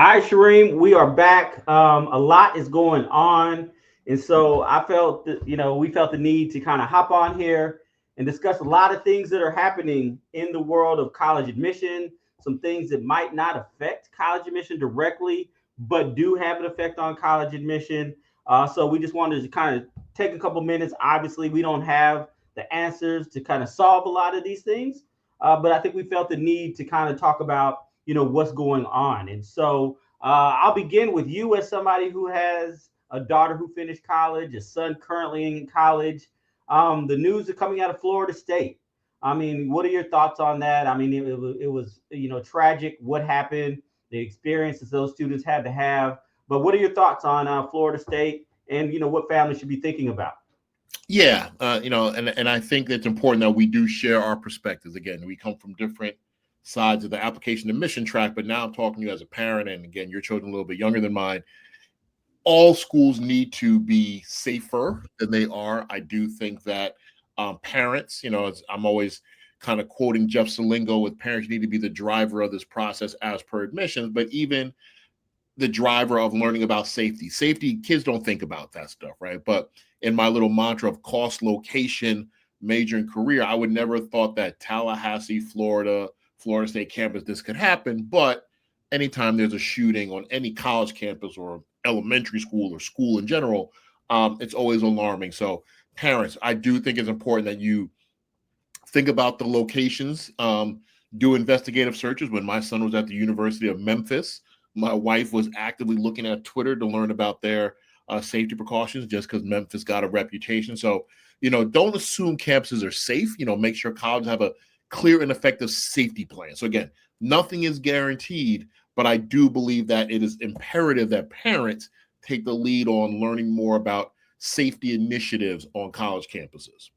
All right, Shereem, we are back. A lot is going on, and so I felt that we felt the need to kind of hop on here and discuss a lot of things that are happening in the world of college admission. Some things that might not affect college admission directly, but do have an effect on college admission. So we just wanted to kind of take a couple minutes. Obviously, we don't have the answers to kind of solve a lot of these things, but I think we felt the need to kind of talk about what's going on. And so I'll begin with you as somebody who has a daughter who finished college, a son currently in college. The news is coming out of Florida State. I mean, what are your thoughts on that? I mean, it was tragic what happened, the experiences those students had to have. But what are your thoughts on Florida State and what families should be thinking about? Yeah, and I think it's important that we do share our perspectives. Again, we come from different sides of the application admission track, but now I'm talking to you as a parent, and again, your children a little bit younger than mine. All schools need to be safer than they are. I do think that parents, I'm always kind of quoting Jeff Salingo with parents need to be the driver of this process as per admissions, but even the driver of learning about safety. Safety, kids don't think about that stuff, right? But in my little mantra of cost, location, major, and career, I would never have thought that Tallahassee, Florida State campus, this could happen. But anytime there's a shooting on any college campus or elementary school or school in general, it's always alarming. So parents, I do think it's important that you think about the locations, do investigative searches. When my son was at the University of Memphis, my wife was actively looking at Twitter to learn about their safety precautions just because Memphis got a reputation. So, don't assume campuses are safe. Make sure colleges have a clear and effective safety plan. So again, nothing is guaranteed, but I do believe that it is imperative that parents take the lead on learning more about safety initiatives on college campuses.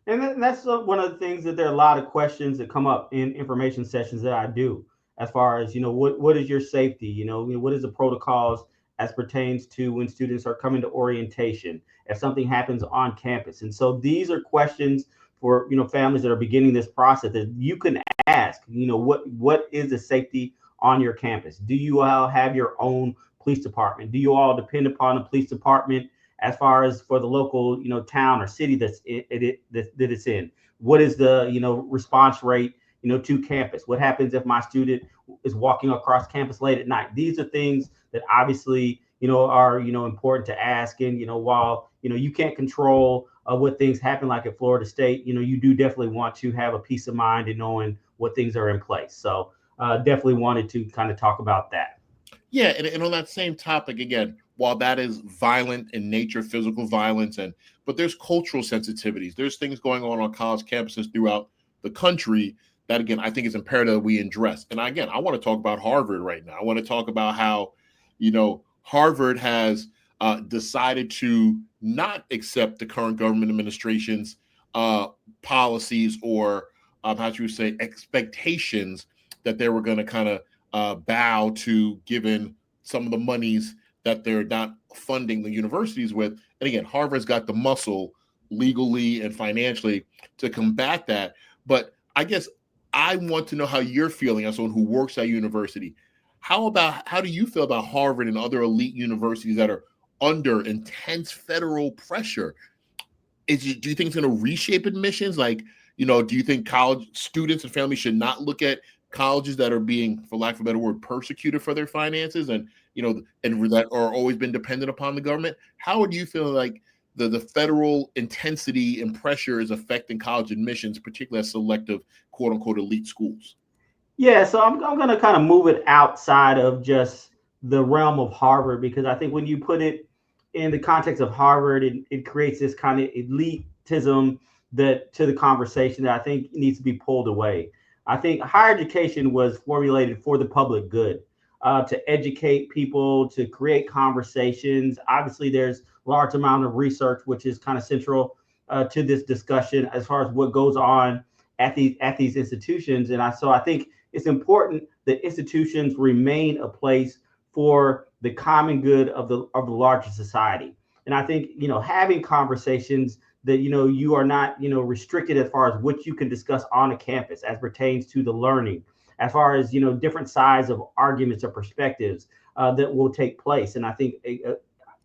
And that's one of the things that there are a lot of questions that come up in information sessions that I do, as far as what is your safety? What is the protocols as pertains to when students are coming to orientation, if something happens on campus. And so these are questions for families that are beginning this process that you can ask. What is the safety on your campus? Do you all have your own police department? Do you all depend upon the police department as far as for the local town or city that it's in? What is the response rate to campus? What happens if my student is walking across campus late at night? These are things that obviously are important to ask. And while you can't control what things happen, like at Florida State, you do definitely want to have a peace of mind in knowing what things are in place. So definitely wanted to kind of talk about that. Yeah, and on that same topic, again, while that is violent in nature, physical violence, but there's cultural sensitivities. There's things going on college campuses throughout the country that, again, I think it's imperative that we address. And again, I want to talk about Harvard right now. I want to talk about how, Harvard has decided to not accept the current government administration's policies or, how should we say, expectations that they were going to kind of bow to, given some of the monies that they're not funding the universities with. And again, Harvard's got the muscle legally and financially to combat that. But I guess I want to know how you're feeling as someone who works at a university. How do you feel about Harvard and other elite universities that are under intense federal pressure? Do you think it's going to reshape admissions? Like, do you think college students and families should not look at colleges that are being, for lack of a better word, persecuted for their finances and that are always been dependent upon the government? How do you feel like the federal intensity and pressure is affecting college admissions, particularly at selective quote unquote elite schools? Yeah, so I'm going to kind of move it outside of just the realm of Harvard, because I think when you put it in the context of Harvard, it creates this kind of elitism that to the conversation that I think needs to be pulled away. I think higher education was formulated for the public good, to educate people, to create conversations. Obviously, there's a large amount of research, which is kind of central to this discussion as far as what goes on at these institutions. So I think it's important that institutions remain a place for the common good of the larger society. And I think having conversations that you are not restricted as far as what you can discuss on a campus as pertains to the learning. as far as different sides of arguments or perspectives that will take place. And I think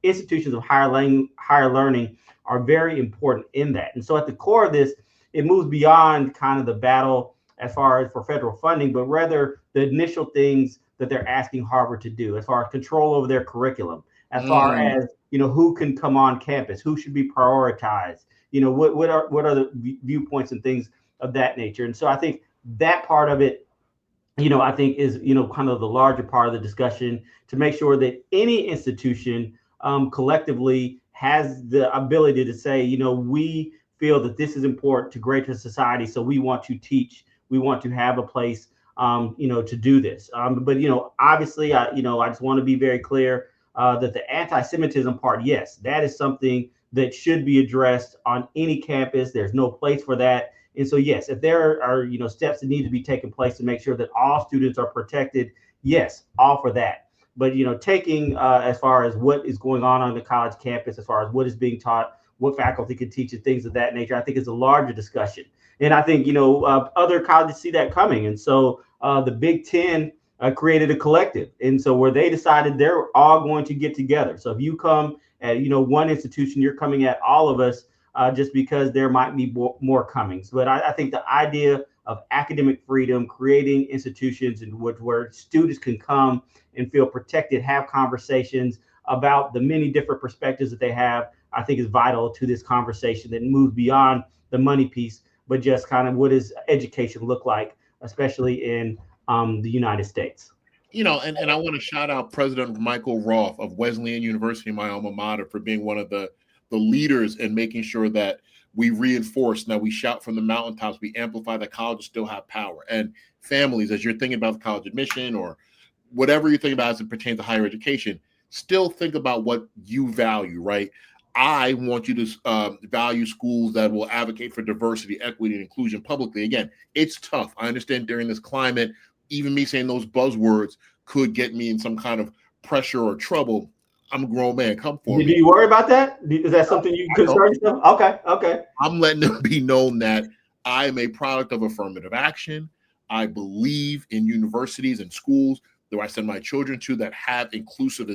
institutions of higher learning are very important in that. And so at the core of this, it moves beyond kind of the battle as far as for federal funding, but rather the initial things that they're asking Harvard to do, as far as control over their curriculum, as far Mm. as who can come on campus, who should be prioritized, what are the viewpoints and things of that nature. And so I think that part of it, I think is kind of the larger part of the discussion, to make sure that any institution collectively has the ability to say, we feel that this is important to greater society, so we want to teach, we want to have a place, to do this. But obviously, I just want to be very clear that the anti-Semitism part, yes, that is something that should be addressed on any campus. There's no place for that. And so, yes, if there are steps that need to be taken place to make sure that all students are protected, yes, all for that. But taking as far as what is going on the college campus, as far as what is being taught, what faculty can teach, and things of that nature, I think is a larger discussion. And I think other colleges see that coming, and so the Big Ten created a collective, and so where they decided they're all going to get together. So if you come at one institution, you're coming at all of us, just because there might be more comings. But I think the idea of academic freedom, creating institutions in which where students can come and feel protected, have conversations about the many different perspectives that they have, I think is vital to this conversation that moves beyond the money piece, but just kind of what does education look like, especially in the United States. And I want to shout out President Michael Roth of Wesleyan University, my alma mater, for being one of the leaders in making sure that we reinforce. Now, we shout from the mountaintops, we amplify that colleges still have power. And families, as you're thinking about the college admission or whatever you're thinking about as it pertains to higher education, still think about what you value, right? I want you to value schools that will advocate for diversity, equity, and inclusion publicly. Again, it's tough. I understand during this climate, even me saying those buzzwords could get me in some kind of pressure or trouble. I'm a grown man. Come for Do me. you worry about that? Is that something you concern yourself? Okay, okay. I'm letting it be known that I am a product of affirmative action. I believe in universities and schools that I send my children to that have inclusive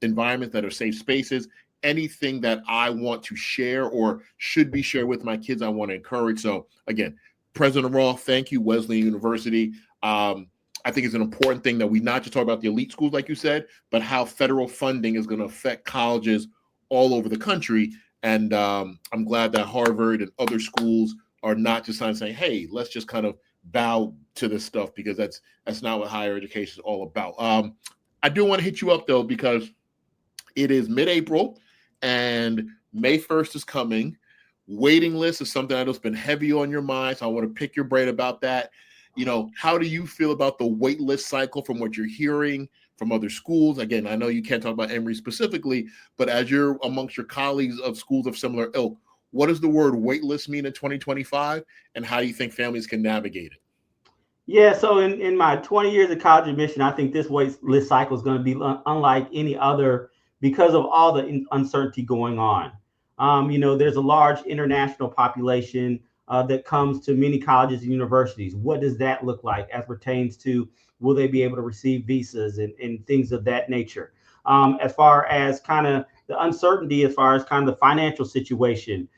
environments that are safe spaces. Anything that I want to share or should be shared with my kids, I want to encourage. So again, President Roth, thank you, Wesleyan University. I think it's an important thing that we not just talk about the elite schools, like you said, but how federal funding is going to affect colleges all over the country. And I'm glad that Harvard and other schools are not just saying, hey, let's just kind of bow to this stuff, because that's not what higher education is all about. I do want to hit you up, though, because it is mid-April and May 1st is coming. Waiting list is something I know has been heavy on your mind, so I want to pick your brain about that. How do you feel about the wait list cycle from what you're hearing from other schools? Again, I know you can't talk about Emory specifically, but as you're amongst your colleagues of schools of similar ilk, what does the word wait list mean in 2025, and how do you think families can navigate it? Yeah, so in my 20 years of college admission, I think this wait list cycle is going to be unlike any other because of all the uncertainty going on. There's a large international population that comes to many colleges and universities. What does that look like as pertains to will they be able to receive visas and things of that nature? As far as kind of the uncertainty, as far as kind of the financial situation,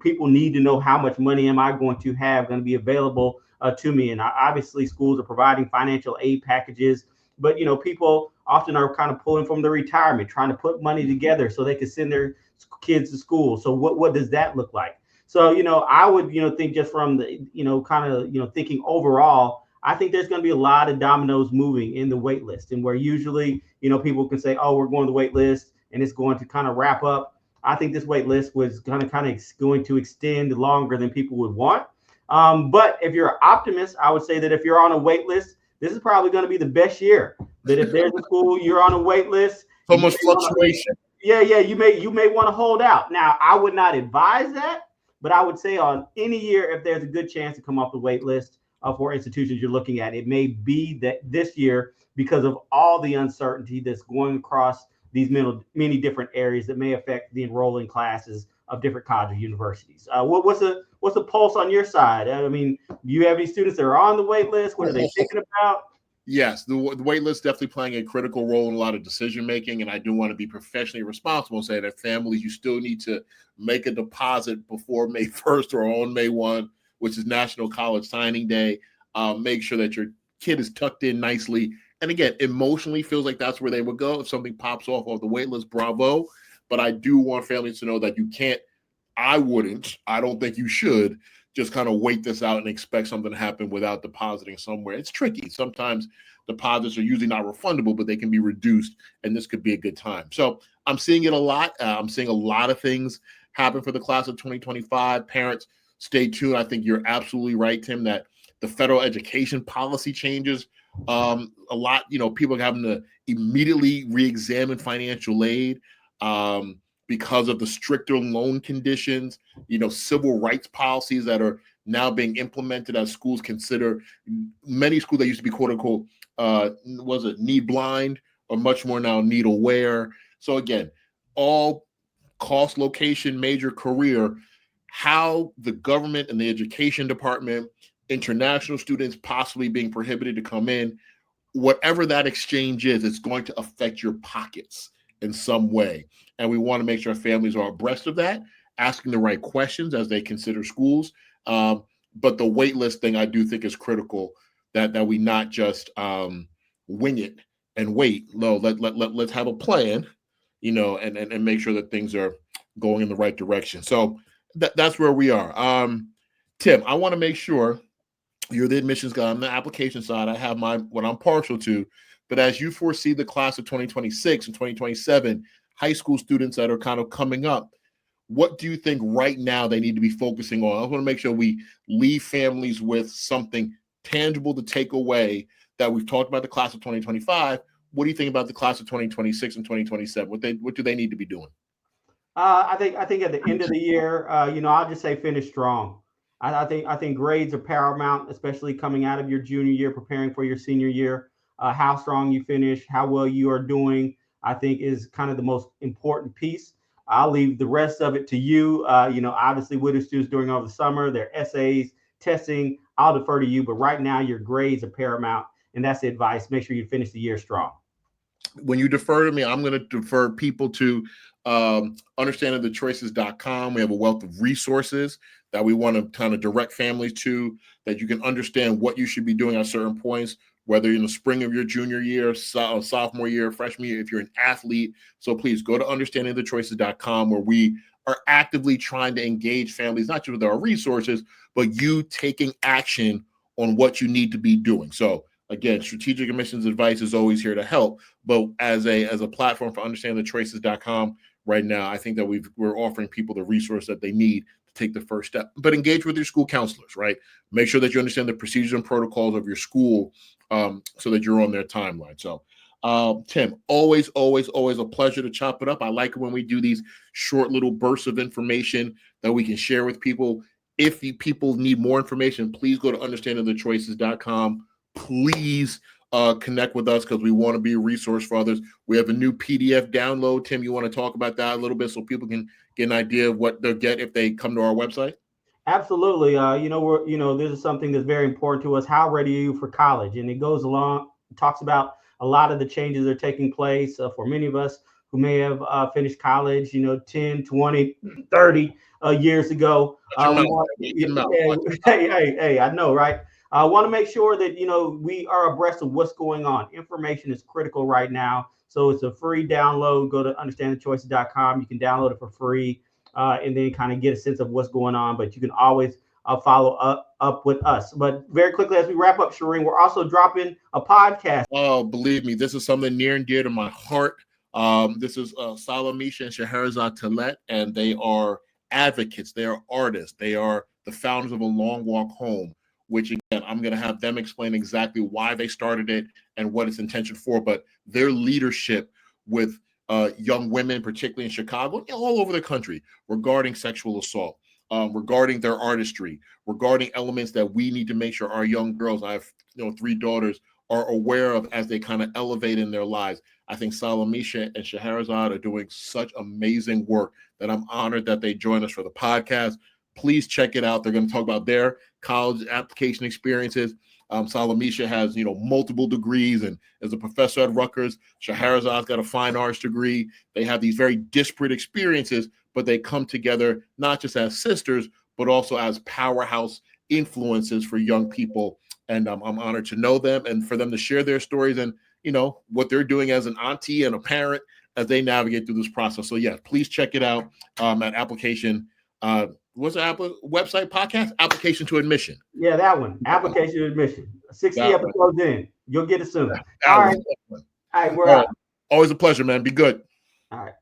people need to know how much money am I going to have going to be available to me. And obviously, schools are providing financial aid packages, but people often are kind of pulling from their retirement, trying to put money together so they can send their kids to school. So what does that look like? So I would think just from the kind of thinking overall, I think there's going to be a lot of dominoes moving in the wait list, and where usually people can say, oh, we're going to the wait list and it's going to kind of wrap up. I think this wait list was kind of going to extend longer than people would want. But if you're an optimist, I would say that if you're on a wait list, this is probably going to be the best year. That if there's a school you're on a wait list, so much fluctuation. Yeah, you may want to hold out. Now, I would not advise that, but I would say on any year, if there's a good chance to come off the wait list for institutions you're looking at, it may be that this year because of all the uncertainty that's going across these many different areas that may affect the enrolling classes of different colleges or universities. What's the pulse on your side? I mean, do you have any students that are on the wait list? What are they thinking about? Yes, the wait list definitely playing a critical role in a lot of decision making, and I do want to be professionally responsible and say that families, you still need to make a deposit before May 1st or on May 1, which is National College Signing Day. Make sure that your kid is tucked in nicely, and again, emotionally feels like that's where they would go if something pops off of the wait list. Bravo, but I do want families to know that you can't. I wouldn't. I don't think you should just kind of wait this out and expect something to happen without depositing somewhere. It's tricky. Sometimes deposits are usually not refundable, but they can be reduced, and this could be a good time. So I'm seeing it a lot. I'm seeing a lot of things happen for the class of 2025. Parents, stay tuned. I think you're absolutely right, Tim, that the federal education policy changes a lot. People are having to immediately re-examine financial aid. Because of the stricter loan conditions, civil rights policies that are now being implemented as schools consider. Many schools that used to be quote unquote, need blind, are much more now need aware. So again, all cost, location, major, career, how the government and the education department, international students possibly being prohibited to come in, whatever that exchange is, it's going to affect your pockets in some way. And we want to make sure families are abreast of that, asking the right questions as they consider schools. But the wait list thing, I do think is critical, that we not just wing it and wait. No, let's have a plan, and make sure that things are going in the right direction. So that's where we are. Tim, I want to make sure you're the admissions guy. I'm the application side. I have what I'm partial to. But as you foresee the class of 2026 and 2027, high school students that are kind of coming up, what do you think right now they need to be focusing on? I want to make sure we leave families with something tangible to take away, that we've talked about the class of 2025. What do you think about the class of 2026 and 2027? What do they need to be doing? I think at the end of the year, I'll just say finish strong. I think grades are paramount, especially coming out of your junior year, preparing for your senior year. How strong you finish, how well you are doing, I think is kind of the most important piece. I'll leave the rest of it to you. Obviously, what do students doing over the summer, their essays, testing, I'll defer to you. But right now, your grades are paramount, and that's the advice. Make sure you finish the year strong. When you defer to me, I'm going to defer people to understandingthechoices.com. We have a wealth of resources that we want to kind of direct families to, that you can understand what you should be doing at certain points, whether in the spring of your junior year, sophomore year, freshman year, if you're an athlete. So please go to understandingthechoices.com, where we are actively trying to engage families, not just with our resources, but you taking action on what you need to be doing. So again, strategic admissions advice is always here to help. But as a platform for understandingthechoices.com right now, I think that we're offering people the resource that they need to take the first step. But engage with your school counselors, right? Make sure that you understand the procedures and protocols of your school, so that you're on their timeline. So Tim, always a pleasure to chop it up. I like it when we do these short little bursts of information that we can share with people. If people need more information, please go to understandingthechoices.com. Please connect with us, because we want to be a resource for others. We have a new PDF download. Tim, you want to talk about that a little bit so people can get an idea of what they'll get if they come to our website? Absolutely. This is something that's very important to us. How ready are you for college? And it goes along, talks about a lot of the changes that are taking place for many of us who may have finished college, 10, 20, 30 years ago. Hey, I know, right? I want to make sure that, we are abreast of what's going on. Information is critical right now. So it's a free download. Go to understandthechoices.com. You can download it for free. And then kind of get a sense of what's going on. But you can always follow up with us. But very quickly, as we wrap up, Shereem, we're also dropping a podcast. Oh, believe me, this is something near and dear to my heart. This is Salamisha and Scheherazade Talet, and they are advocates. They are artists. They are the founders of A Long Walk Home, which, again, I'm going to have them explain exactly why they started it and what it's intentioned for. But their leadership with young women, particularly in Chicago, all over the country, regarding sexual assault, regarding their artistry, regarding elements that we need to make sure our young girls, I have 3 daughters, are aware of as they kind of elevate in their lives. I think Salamisha and Scheherazade are doing such amazing work that I'm honored that they join us for the podcast. Please check it out. They're going to talk about their college application experiences. Salamisha has, multiple degrees and is a professor at Rutgers. Scheherazade's got a fine arts degree. They have these very disparate experiences, but they come together not just as sisters, but also as powerhouse influences for young people. And I'm honored to know them and for them to share their stories and, what they're doing as an auntie and a parent as they navigate through this process. So, yeah, please check it out at application. What's the website podcast? Application to Admission. Yeah, that one. Application to Admission. 60 That episodes in. You'll get it soon. All right. All right, we're All right. out. Always a pleasure, man. Be good. All right.